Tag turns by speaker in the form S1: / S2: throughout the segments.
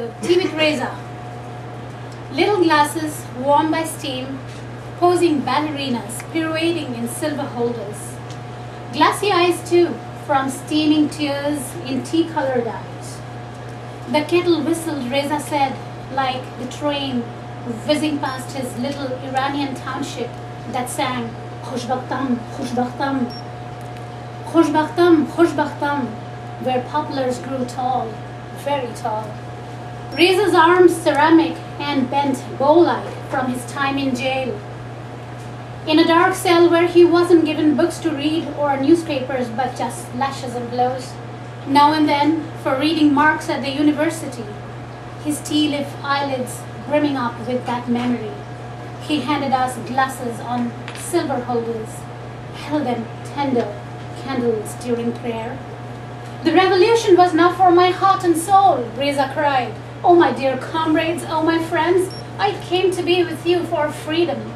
S1: So, tea with Reza. Little glasses, warmed by steam, posing ballerinas, pirouetting in silver holders. Glassy eyes too, from steaming tears in tea-colored eyes. The kettle whistled, Reza said, like the train whizzing past his little Iranian township that sang, Khoshbakhtam, Khoshbakhtam, Khoshbakhtam, Khoshbakhtam, where poplars grew tall, very tall. Reza's arms ceramic and bent bow-like from his time in jail. In a dark cell where he wasn't given books to read or newspapers but just lashes and blows. Now and then, for reading Marx at the university, his tea-leaf eyelids brimming up with that memory. He handed us glasses on silver holders, held them tender candles during prayer. The revolution was now for my heart and soul, Reza cried. Oh my dear comrades, oh my friends, I came to be with you for freedom.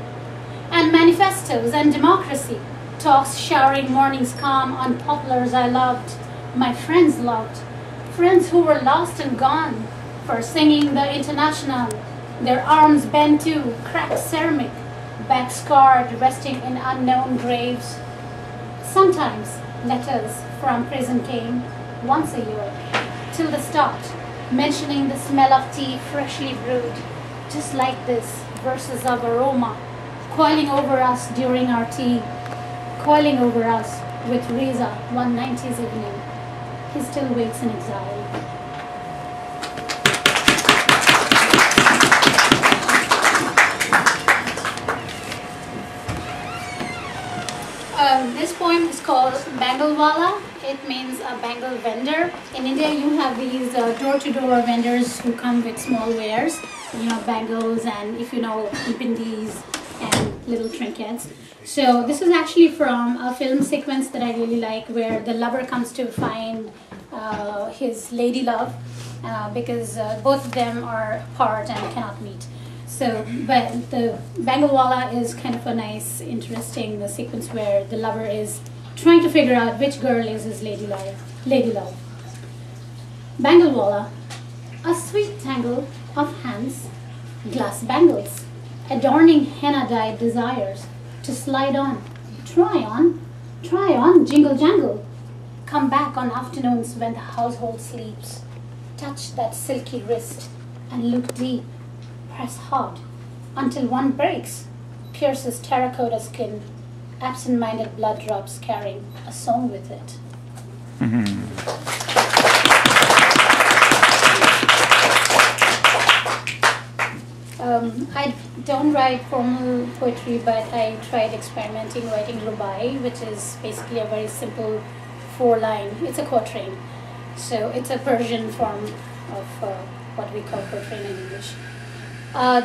S1: And manifestos and democracy, talks showering mornings calm on poplars I loved, my friends loved, friends who were lost and gone, for singing the International, their arms bent to cracked ceramic, back scarred, resting in unknown graves. Sometimes letters from prison came, once a year, till the start, mentioning the smell of tea freshly brewed, just like this, verses of aroma, coiling over us during our tea, coiling over us with Reza one 90s evening. He still waits in exile. This poem is called Bangle Wala. It means a bangle vendor. In India, you have these door-to-door vendors who come with small wares, bangles and, if you know, bindis and little trinkets. So this is actually from a film sequence that I really like, where the lover comes to find his lady love because both of them are apart and cannot meet. So, but the Bangle Wala is kind of a nice, interesting sequence where the lover is trying to figure out which girl is his lady love. Bangle Wala, a sweet tangle of hands, glass bangles, adorning henna-dyed desires, to slide on, try on, jingle jangle. Come back on afternoons when the household sleeps. Touch that silky wrist and look deep. Press hard until one breaks, pierces terracotta skin, absent-minded blood drops carrying a song with it. I don't write formal poetry, but I tried experimenting writing rubai, which is basically a very simple 4-line. It's a quatrain, so it's a Persian form of what we call quatrain in English.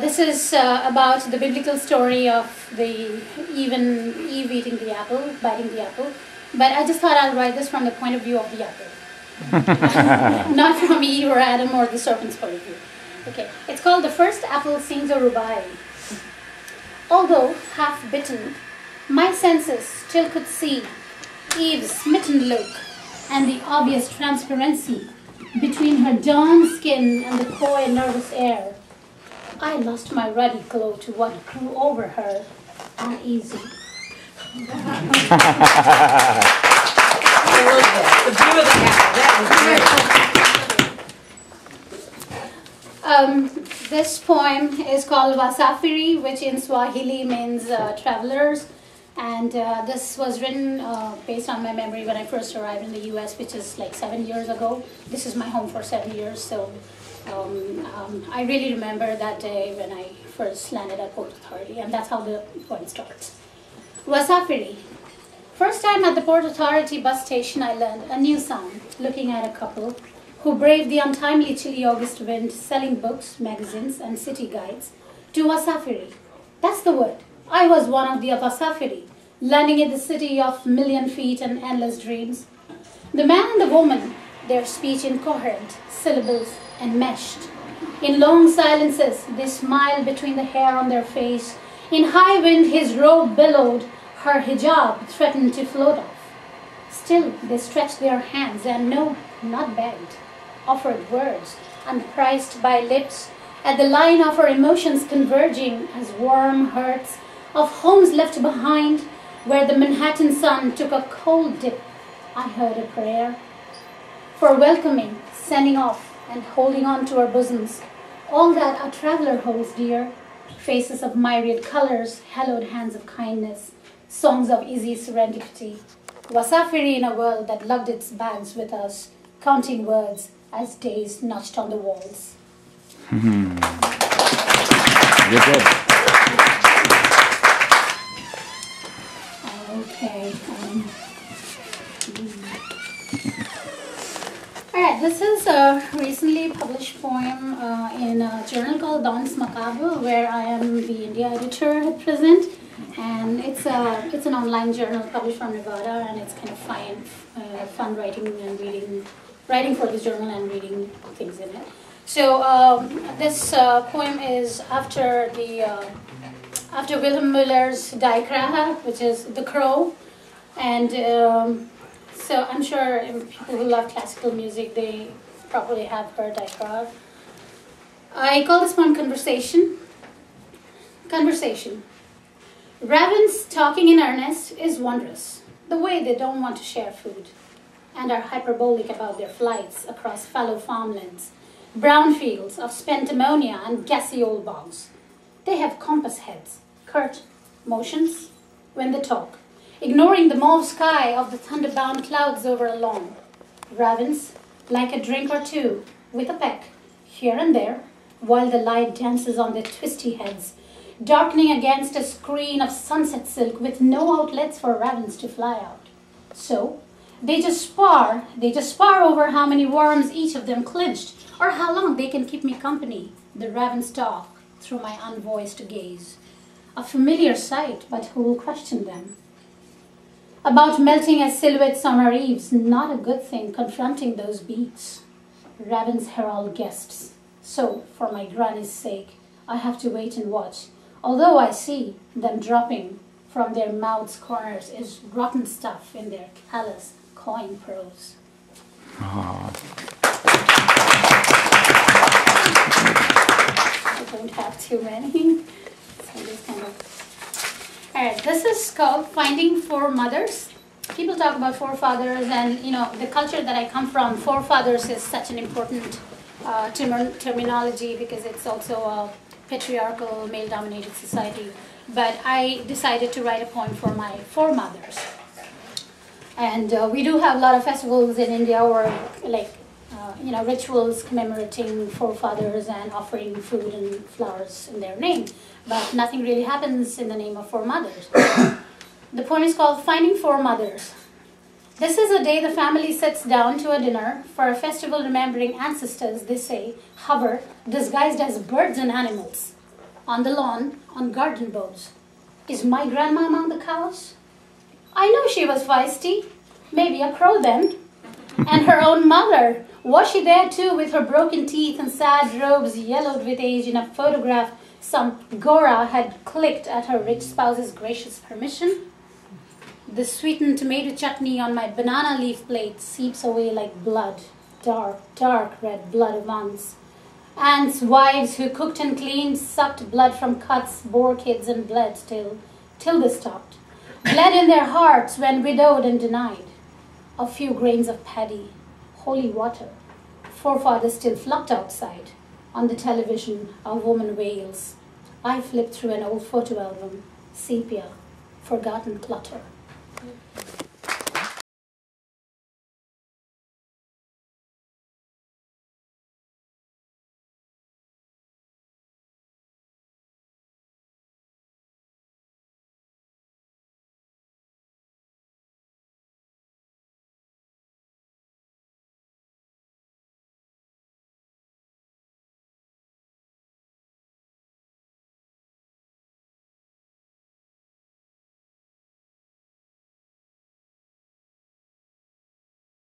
S1: This is about the biblical story of the Eve eating the apple, biting the apple. But I just thought I'll write this from the point of view of the apple. Not from Eve or Adam or the serpent's point of view. Okay, it's called The First Apple Sings a Rubai. Although half bitten, my senses still could see Eve's smitten look and the obvious transparency between her dawn skin and the coy and nervous air. I lost my ruddy glow to what grew over her, uneasy. This poem is called Wasafiri, which in Swahili means travelers. And this was written based on my memory when I first arrived in the US, which is like 7 years ago. This is my home for 7 years, so I really remember that day when I first landed at Port Authority, and that's how the poem starts. Wasafiri. First time at the Port Authority bus station, I learned a new sound, looking at a couple who braved the untimely chilly August wind, selling books, magazines, and city guides to Wasafiri. That's the word. I was one of the Wasafiri, landing in the city of million feet and endless dreams. The man and the woman, their speech incoherent, syllables enmeshed. In long silences, they smiled between the hair on their face. In high wind, his robe billowed, her hijab threatened to float off. Still, they stretched their hands and no, not begged, offered words, unpriced by lips, at the line of our emotions converging as warm hurts of homes left behind, where the Manhattan sun took a cold dip, I heard a prayer for welcoming, sending off, and holding on to our bosoms, all that a traveler holds dear, faces of myriad colors, hallowed hands of kindness, songs of easy serendipity, wasafiri in a world that lugged its bags with us, counting words as days notched on the walls.
S2: Good job.
S1: Okay. All right, this is a recently published poem in a journal called Dance Macabre, where I am the India editor at present. And it's an online journal published from Nevada, and it's kind of fun writing and writing for this journal and reading things in it. So this poem is after Wilhelm Müller's Die Krahe, which is The Crow, and so I'm sure people who love classical music, they probably have heard Die Krahe. I call this poem Conversation. Conversation. Ravens talking in earnest is wondrous, the way they don't want to share food, and are hyperbolic about their flights across fallow farmlands, brown fields of spent ammonia and gassy old bogs. They have compass heads, curt motions when they talk, ignoring the mauve sky of the thunder-bound clouds over a lawn. Ravens like a drink or two, with a peck, here and there, while the light dances on their twisty heads, darkening against a screen of sunset silk with no outlets for ravens to fly out. So, they just spar over how many worms each of them clinched, or how long they can keep me company. The ravens talk through my unvoiced gaze. A familiar sight, but who will question them? About melting as silhouettes on our eaves, not a good thing confronting those beats. Ravens herald guests. So, for my granny's sake, I have to wait and watch, although I see them dropping from their mouths' corners is rotten stuff in their callous coin prose.
S2: Oh.
S1: I don't have too many. So this kind of... Alright, this is called Finding Foremothers. People talk about forefathers, and the culture that I come from, forefathers is such an important terminology because it's also a patriarchal, male-dominated society. But I decided to write a poem for my foremothers. And we do have a lot of festivals in India, or rituals commemorating forefathers and offering food and flowers in their name. But nothing really happens in the name of foremothers. The poem is called Finding Foremothers. This is a day the family sits down to a dinner for a festival remembering ancestors, they say, hover, disguised as birds and animals, on the lawn, on garden boughs. Is my grandma among the cows? I know she was feisty, maybe a crow then. And her own mother, was she there too with her broken teeth and sad robes yellowed with age in a photograph some Gora had clicked at her rich spouse's gracious permission? The sweetened tomato chutney on my banana leaf plate seeps away like blood, dark, dark red blood of aunts. Aunts' wives who cooked and cleaned, sucked blood from cuts, bore kids and bled till they stopped. Bled in their hearts when widowed and denied. A few grains of paddy, holy water. Forefathers still flocked outside. On the television, a woman wails. I flipped through an old photo album, sepia, forgotten clutter.